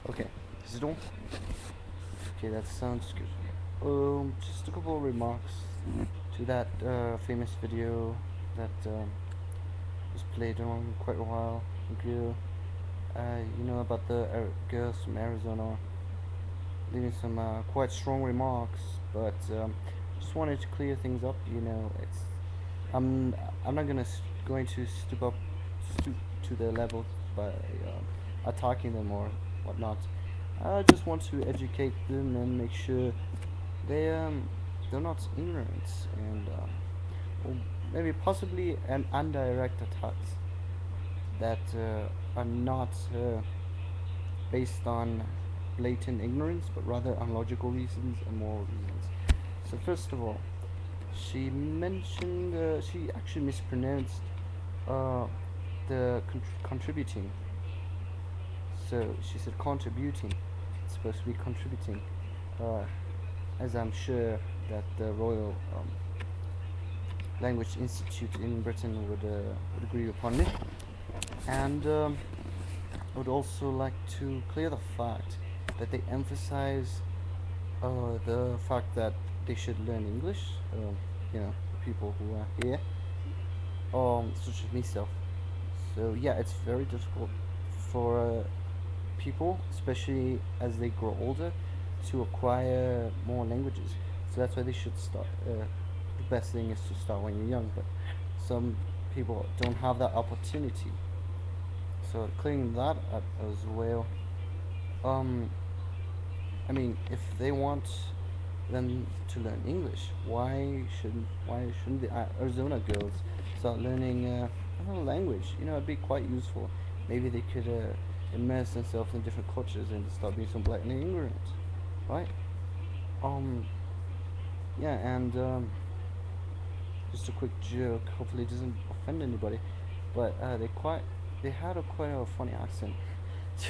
Okay, is it on? Okay, that sounds good. Just a couple of remarks to that famous video that was played on quite a while ago. You know about the girls from Arizona leaving some quite strong remarks, but just wanted to clear things up. You know, I'm I'm not going to stoop to their level by attacking them or whatnot. I just want to educate them and make sure they they're not ignorant and or maybe possibly an indirect attacks that are not based on blatant ignorance but rather on logical reasons and moral reasons. So first of all, she actually mispronounced uh, the contributing. So she said contributing. It's supposed to be contributing, uh, as I'm sure that the Royal Language Institute in Britain would agree upon it. And I would also like to clear the fact that they emphasize the fact that they should learn English. You know, people who are here, such as myself. So yeah, it's very difficult for people, especially as they grow older, to acquire more languages. So that's why they should start. The best thing is to start when you're young, but some people don't have that opportunity. So clearing that up as well. Um, I mean, if they want them to learn English, why shouldn't the Arizona girls start learning another language? You know, it'd be quite useful. Maybe they could immerse themselves in different cultures and start being some blatantly ignorant, right? Um, yeah, and just a quick joke. Hopefully, it doesn't offend anybody. But they had a quite a funny accent,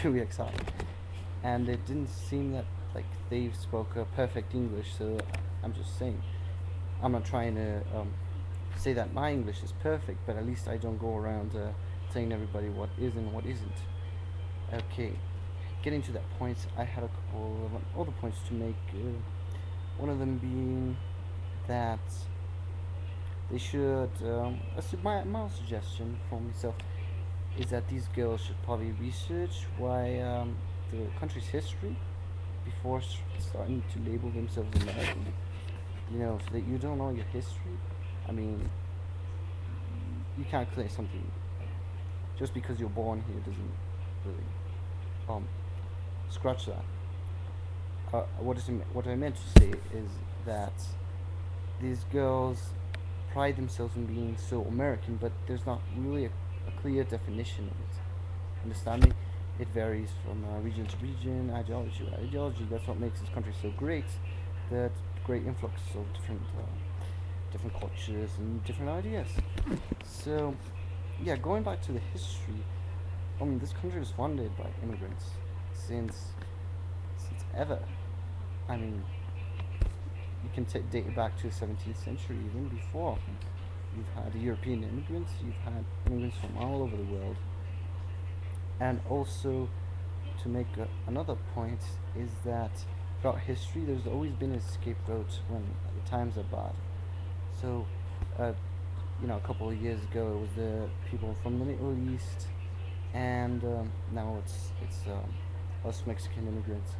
to be exact, and it didn't seem that like they spoke perfect English. So I'm just saying, I'm not trying to say that my English is perfect, but at least I don't go around telling everybody what is and what isn't. Okay, getting to that point, I had a couple of other points to make. One of them being that they should. My suggestion for myself is that these girls should probably research why the country's history before starting to label themselves American. You know, if you don't know your history, I mean, you can't claim something just because you're born here doesn't really um scratch that. What I meant to say is that these girls pride themselves in being so American, but there's not really a clear definition of it. Understanding it varies from region to region, ideology to ideology. That's what makes this country so great. That great influx of different cultures and different ideas. So, yeah, going back to the history, I mean, this country was founded by immigrants since since ever. I mean, you can date it back to the 17th century, even before. You've had European immigrants, you've had immigrants from all over the world, and also to make another point is that throughout history, there's always been a scapegoat when the times are bad. So, uh, you know, a couple of years ago, it was the people from the Middle East, and now it's us Mexican immigrants,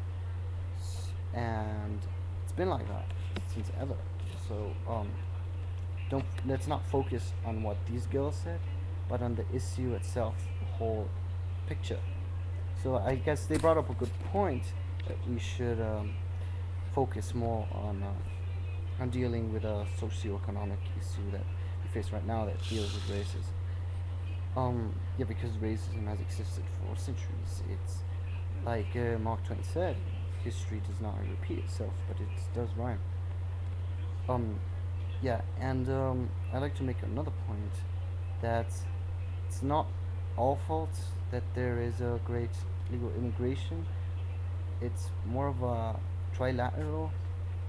and it's been like that since ever. So don't let's not focus on what these girls said, but on the issue itself, the whole picture. So I guess they brought up a good point that we should focus more on dealing with a socio-economic issue that we face right now that deals with racism. Yeah, because racism has existed for centuries. It's like Mark Twain said, history does not repeat itself, but it does rhyme. Um, yeah, and I'd like to make another point that it's not all fault that there is a great legal immigration. It's more of a trilateral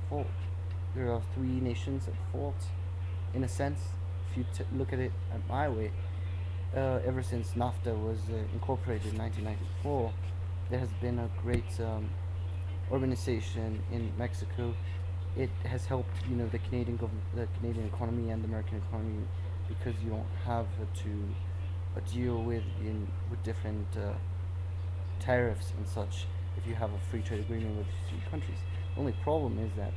fault. There are three nations at fault, in a sense. If you look at it at my way, ever since NAFTA was incorporated in 1994, there has been a great urbanization in Mexico. It has helped, the the Canadian economy and the American economy, because you don't have to deal with different tariffs and such if you have a free trade agreement with two countries. The only problem is that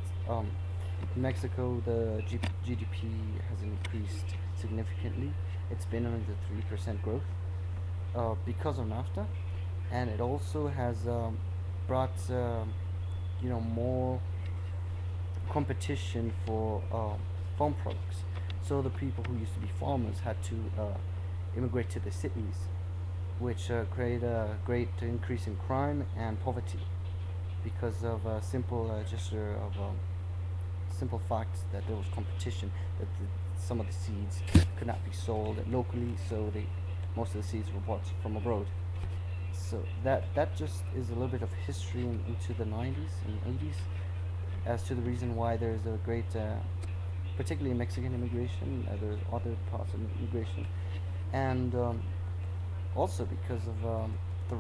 in Mexico the GDP has increased significantly. It's been under the 3% growth because of NAFTA, and it also has brought more competition for farm products. So the people who used to be farmers had to immigrate to the cities, which create a great increase in crime and poverty because of a simple gesture of simple fact that there was competition, that some of the seeds could not be sold locally, so most of the seeds were bought from abroad. So that just is a little bit of history into the 90s and 80s as to the reason why there's a great, particularly Mexican immigration. There's other parts of immigration, and also because of the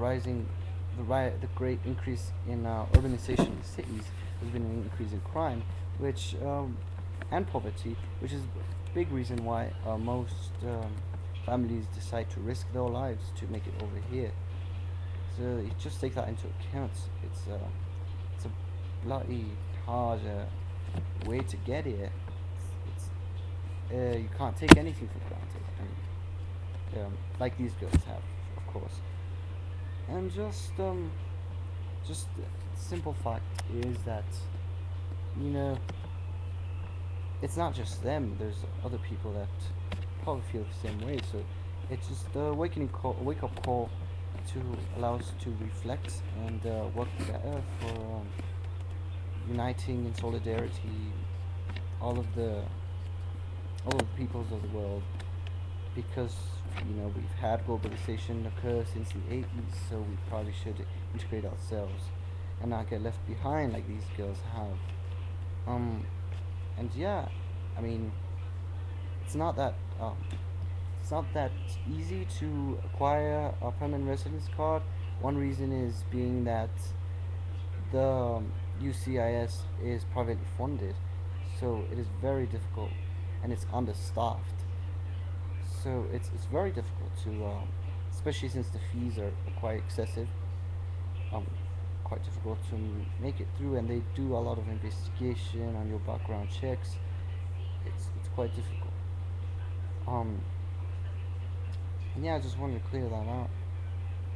great increase in urbanization in cities. There's been an increase in crime, which and poverty, which is a big reason why most families decide to risk their lives to make it over here. So you just take that into account. It's a bloody hard way to get here. You can't take anything for granted, and like these girls have, of course. And just simple fact is that you know it's not just them. There's other people that probably feel the same way. So it's just a wake up call to allow us to reflect and work better for uniting in solidarity all of the all of the peoples of the world, because we've had globalization occur since the 80s, so we probably should integrate ourselves and not get left behind like these girls have. Um, and yeah, I mean, it's not that it's not that easy to acquire a permanent residence card. One reason is being that the UCIS is privately funded, so it is very difficult, and it's understaffed. So it's very difficult to, especially since the fees are quite excessive. Um, Quite difficult to make it through, and they do a lot of investigation on your background checks. It's quite difficult. Um, and yeah, I just wanted to clear that out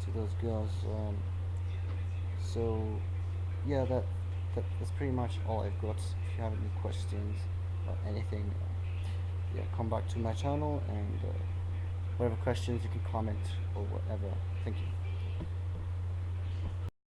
to those girls. So yeah, that's pretty much all I've got. If you have any questions or anything, yeah, come back to my channel, and whatever questions you can comment or whatever. Thank you.